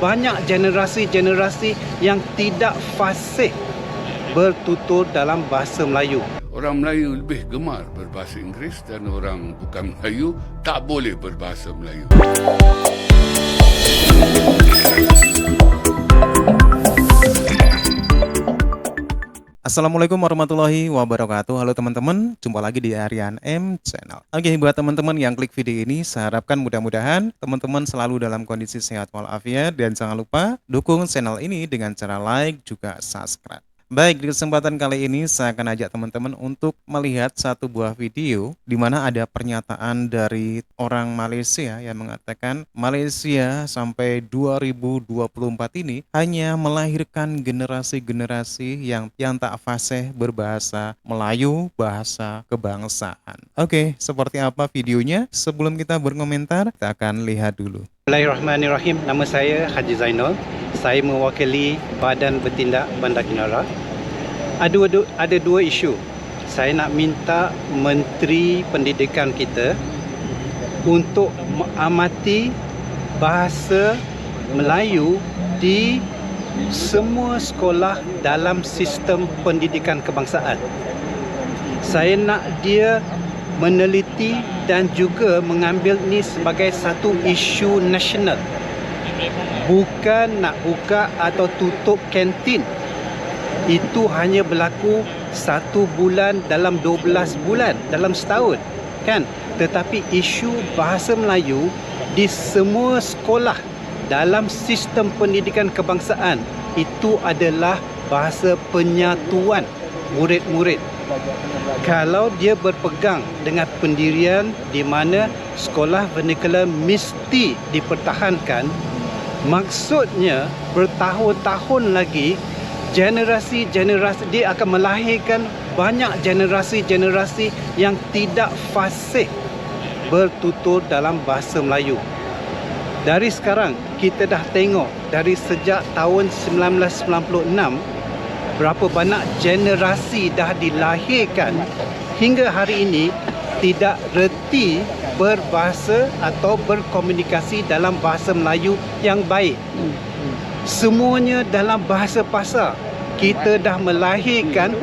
Banyak generasi-generasi yang tidak fasih bertutur dalam bahasa Melayu. Orang Melayu lebih gemar berbahasa Inggeris dan orang bukan Melayu tak boleh berbahasa Melayu. Assalamualaikum warahmatullahi wabarakatuh. Halo teman-teman, jumpa lagi di Aryan M Channel. Oke, buat teman-teman yang klik video ini, saya harapkan mudah-mudahan teman-teman selalu dalam kondisi sehat walafiat, dan jangan lupa dukung channel ini dengan cara like juga subscribe. Baik, di kesempatan kali ini saya akan ajak teman-teman untuk melihat satu buah video di mana ada pernyataan dari orang Malaysia yang mengatakan Malaysia sampai 2024 ini hanya melahirkan generasi-generasi yang tak fasih berbahasa Melayu, bahasa kebangsaan. Oke, seperti apa videonya? Sebelum kita berkomentar, kita akan lihat dulu. Bismillahirrahmanirrahim. Nama saya Haji Zainul. Saya mewakili Badan Bertindak Bandar Kinara. Ada dua isu. Saya nak minta Menteri Pendidikan kita untuk mengamati bahasa Melayu di semua sekolah dalam sistem pendidikan kebangsaan. Saya nak dia meneliti dan juga mengambil ini sebagai satu isu nasional. Bukan nak buka atau tutup kantin. Itu hanya berlaku 1 bulan dalam 12 bulan dalam setahun, kan? Tetapi isu bahasa Melayu di semua sekolah dalam sistem pendidikan kebangsaan itu adalah bahasa penyatuan murid-murid. Kalau dia berpegang dengan pendirian di mana sekolah vernacular mesti dipertahankan, maksudnya bertahun-tahun lagi generasi-generasi dia akan melahirkan banyak generasi-generasi yang tidak fasih bertutur dalam bahasa Melayu. Dari sekarang kita dah tengok dari sejak tahun 1996 berapa banyak generasi dah dilahirkan hingga hari ini tidak reti berbahasa atau berkomunikasi dalam bahasa Melayu yang baik. Semuanya dalam bahasa pasar. Kita dah melahirkan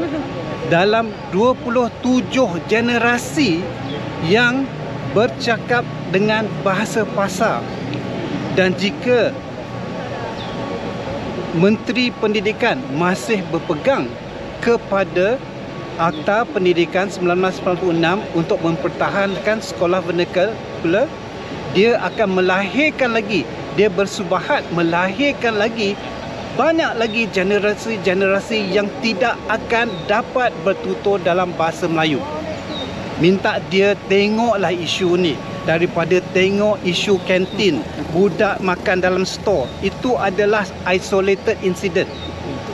dalam 27 generasi yang bercakap dengan bahasa pasar. Dan jika Menteri Pendidikan masih berpegang kepada Akta Pendidikan 1996 untuk mempertahankan sekolah vernacular, dia akan melahirkan lagi, dia bersubahat melahirkan lagi banyak lagi generasi-generasi yang tidak akan dapat bertutur dalam bahasa Melayu. Minta dia tengoklah isu ni daripada tengok isu kantin, budak makan dalam store. Itu adalah isolated incident.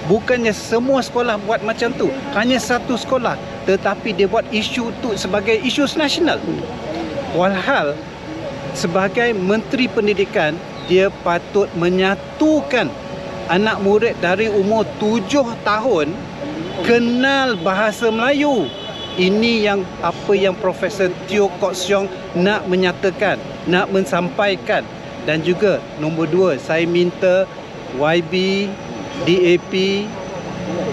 Bukannya semua sekolah buat macam tu, hanya satu sekolah, tetapi dia buat isu tu sebagai isu nasional. Walhal sebagai Menteri Pendidikan, dia patut menyatukan anak murid dari umur 7 tahun kenal bahasa Melayu. Ini yang apa yang Profesor Teo Kok Siong nak menyatakan, nak mensampaikan. Dan juga nombor 2, saya minta YB, DAP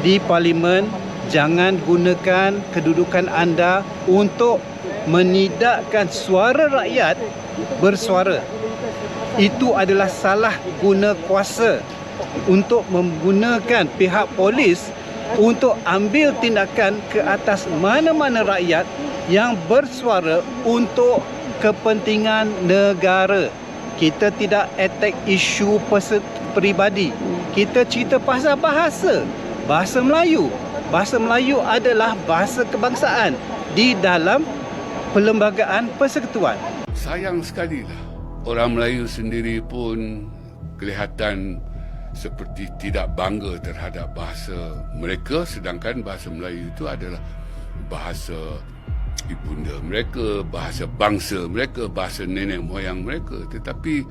di Parlimen jangan gunakan kedudukan anda untuk menidakkan suara rakyat bersuara. Itu adalah salah guna kuasa untuk menggunakan pihak polis untuk ambil tindakan ke atas mana-mana rakyat yang bersuara untuk kepentingan negara. Kita tidak attack isu peribadi. Kita cerita pasal bahasa. Bahasa Melayu. Bahasa Melayu adalah bahasa kebangsaan di dalam Perlembagaan Persekutuan. Sayang sekali lah, orang Melayu sendiri pun kelihatan seperti tidak bangga terhadap bahasa mereka, sedangkan bahasa Melayu itu adalah bahasa ibunda mereka, bahasa bangsa mereka, bahasa nenek moyang mereka. Tetapi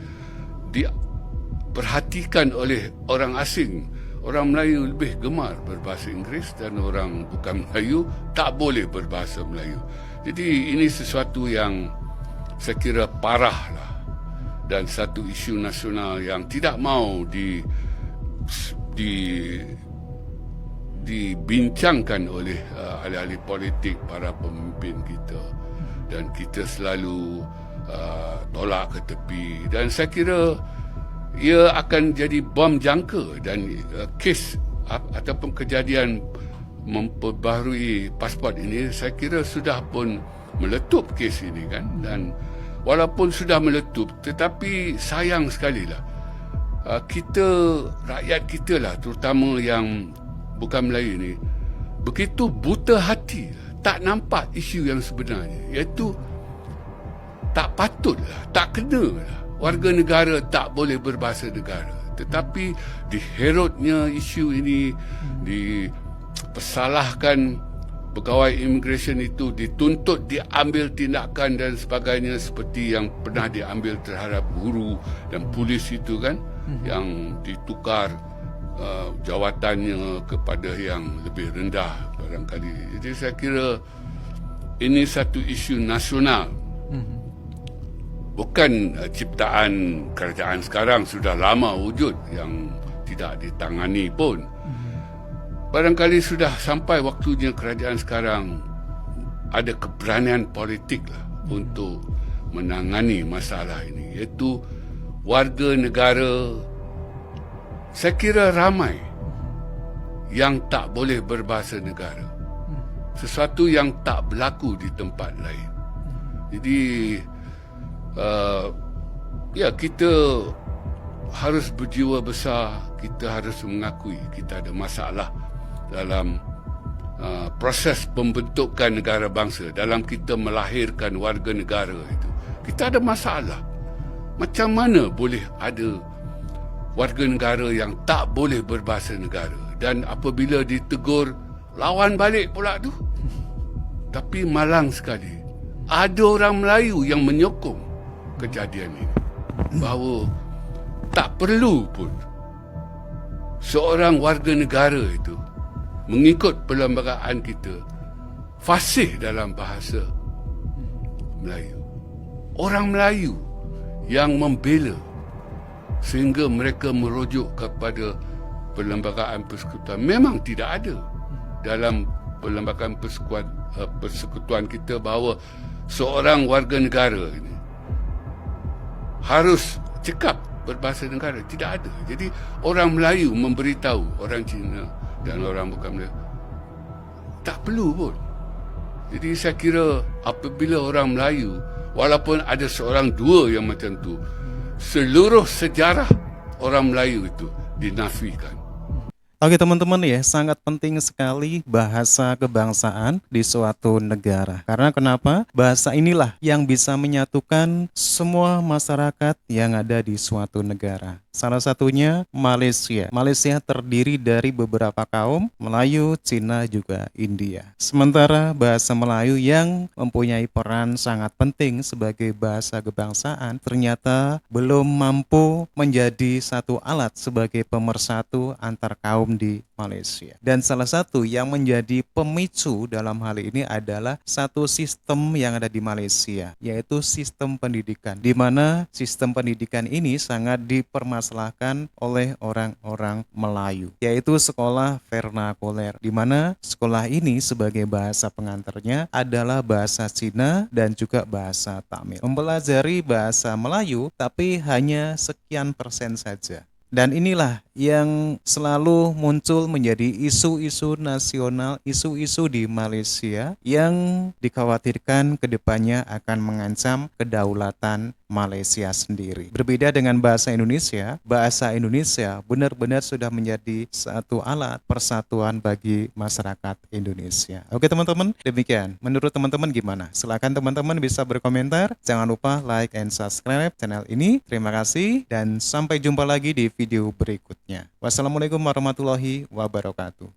diperhatikan oleh orang asing. Orang Melayu lebih gemar berbahasa Inggeris dan orang bukan Melayu tak boleh berbahasa Melayu. Jadi ini sesuatu yang saya kira parah lah. dan satu isu nasional yang tidak mau dibincangkan oleh ahli-ahli politik, para pemimpin kita, dan kita selalu tolak ke tepi. Dan saya kira ia akan jadi bom jangka, dan kes ataupun kejadian memperbaharui pasport ini saya kira sudah pun meletup kes ini kan. Dan walaupun sudah meletup, tetapi sayang sekali lah kita, rakyat kita lah terutama yang bukan Melayu ni, begitu buta hati, tak nampak isu yang sebenarnya, iaitu tak patutlah, tak kenalah warga negara tak boleh berbahasa negara. Tetapi diherutnya isu ini, dipersalahkan pegawai immigration itu, dituntut diambil tindakan dan sebagainya, seperti yang pernah diambil terhadap guru dan polis itu kan, yang ditukar jawatannya kepada yang lebih rendah barangkali. Jadi saya kira ini satu isu nasional, bukan ciptaan kerajaan sekarang, sudah lama wujud yang tidak ditangani pun. Barangkali sudah sampai waktunya kerajaan sekarang ada keberanian politik lah untuk menangani masalah ini, iaitu warga negara. Saya kira ramai yang tak boleh berbahasa negara, sesuatu yang tak berlaku di tempat lain. Jadi ya, kita harus berjiwa besar, kita harus mengakui kita ada masalah dalam proses pembentukan negara bangsa, dalam kita melahirkan warga negara itu. Kita ada masalah. Macam mana boleh ada warga negara yang tak boleh berbahasa negara, dan apabila ditegur, lawan balik pula tu. Tapi malang sekali, ada orang Melayu yang menyokong kejadian ini, bahawa tak perlu pun seorang warga negara itu mengikut perlembagaan kita fasih dalam bahasa Melayu. Orang Melayu yang membela sehingga mereka merujuk kepada perlembagaan persekutuan memang tidak ada dalam perlembagaan persekutuan kita bahawa seorang warga negara ini harus cekap berbahasa negara. Tidak ada. Jadi orang Melayu memberitahu orang Cina dan orang bukan Melayu tak perlu pun. Jadi saya kira apabila orang Melayu, walaupun ada seorang dua yang macam tu, seluruh sejarah orang Melayu itu dinafikan. Oke teman-teman ya, sangat penting sekali bahasa kebangsaan di suatu negara. Karena kenapa? Bahasa inilah yang bisa menyatukan semua masyarakat yang ada di suatu negara. Salah satunya Malaysia. Malaysia terdiri dari beberapa kaum, Melayu, Cina, juga India. Sementara bahasa Melayu yang mempunyai peran sangat penting sebagai bahasa kebangsaan ternyata belum mampu menjadi satu alat sebagai pemersatu antar kaum di Malaysia. Dan salah satu yang menjadi pemicu dalam hal ini adalah satu sistem yang ada di Malaysia, yaitu sistem pendidikan, di mana sistem pendidikan ini sangat dipermasalahkan oleh orang-orang Melayu, yaitu sekolah vernakuler, di mana sekolah ini sebagai bahasa pengantarnya adalah bahasa Cina dan juga bahasa Tamil. Mempelajari bahasa Melayu tapi hanya sekian persen saja. Dan inilah yang selalu muncul menjadi isu-isu nasional, isu-isu di Malaysia yang dikhawatirkan kedepannya akan mengancam kedaulatan Malaysia sendiri. Berbeda dengan bahasa Indonesia benar-benar sudah menjadi satu alat persatuan bagi masyarakat Indonesia. Oke teman-teman, demikian. Menurut teman-teman gimana? Silakan teman-teman bisa berkomentar. Jangan lupa like and subscribe channel ini. Terima kasih dan sampai jumpa lagi di video berikutnya. Wassalamualaikum warahmatullahi wabarakatuh.